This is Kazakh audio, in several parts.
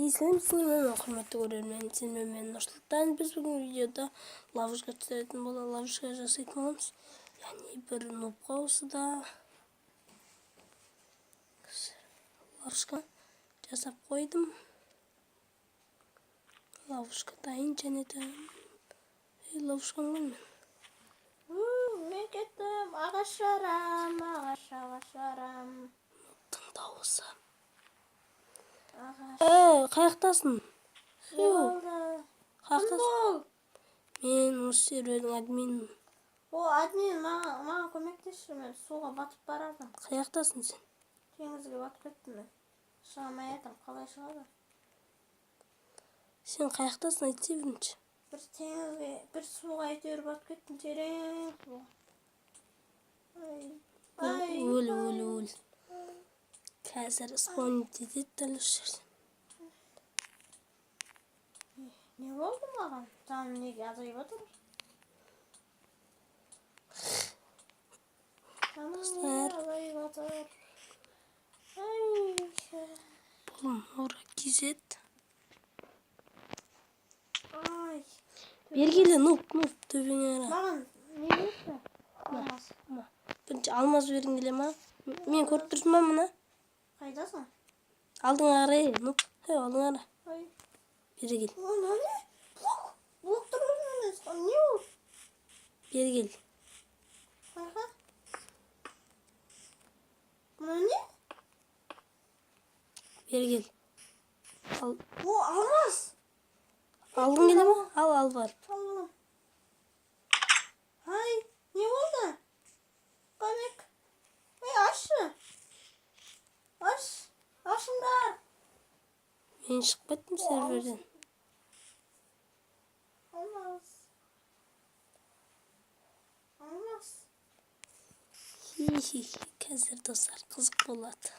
Сәлем, құрметті көрермен, сенімен мен Нұрсұлтан. Біз бүгін видеода ловушка жасайтын боламыз. Яғни бір нубқа осыда ловушка жасап қойдым. Ловушка дайын және де ловушканы мен. Мен кеттім, ағаш жарам. Тыңдауысы. Қаяқтасың? Қаяқтасың? Мен осы сервердің админімін. Админ маған көмектесші, мен суға батып барадым. Қаяқтасың сен? Теңізге батып кеттім мен. Шығамай атым, қалай шығады? Сен қаяқтасың, айтсы бірінші. Бір теңізге, бір суға әйтеуір батып кеттім, терең суға. Өл. Қазір спаунит етеді дәл осы жерден. Не болды маған? Жаным неге азайып отыр? Азайып отыр. Бұл Нора Кизет. Бергелі, нұп, төбеңе ара. Маған не берді? Алмаз. Бірінші алмаз бердің келе ма? Мен көріп тұрсың ба мұна? Қайдасың? Алдыңа қарай, нұп. Алдыңа ара. Бері кел. Не? Блоктар өзіңіз. Не ол? Бері кел. Қайға? Мұна не? Бері кел. Алмаз. Алдың келе ма? Ал бар. Аллам. Не болды? Көмек. Ашы. Ашыңдар. Мен шығып кеттім серверден. Алмаз. Қазір достар қызық болады.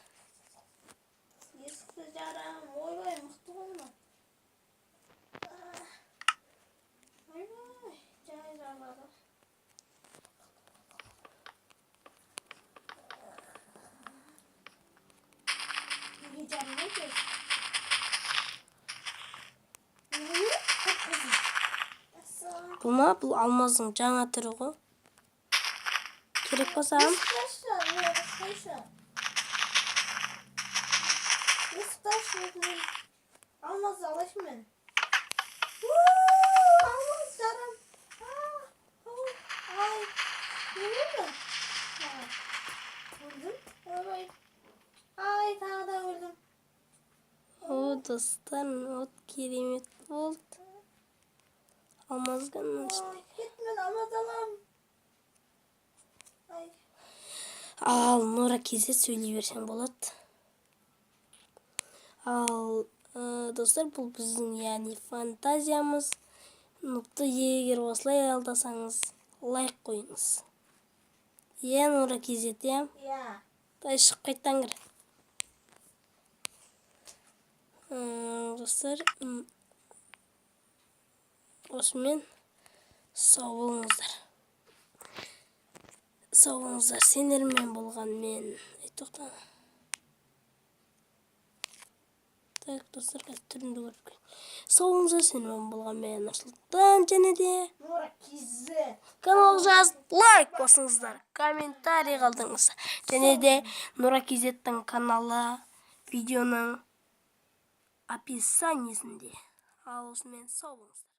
Есікті жарам. Ойбай, мықты болма. Ойбай, жай жарлады. Неге жармайды? Бұл алмаздың жаңа түрі ғой. Керек па саған? Алмаз алайын мен. Алмаз жарам. Не болды? Өлдім? Тағы да өлдім. Достар, керемет болды. Алмазғанның ішінде. Кеттім мен алмаз алам. Ал Нора Кизет сөйлей берсең болады. Ал достар, бұл біздің яғни фантазиямыз. Нұпты егер осылай алдасаңыз, лайк қойыңыз. Нора Кизет, Дай шығып қайттан кір. Достар, осымен сау болыңыздар. Сендермен болған мен. Тоқта. Так, достар, қазір түрімді көріп кел. Сау болыңыздар, сендермен болған мен Нұрсұлтан және де Нора Кизет. Каналға жазып, лайк басыңыздар, комментарий қалдыңыздар. Және де Нора Кизеттің каналы видеоның описаниесінде. Ал осымен сау болыңыздар.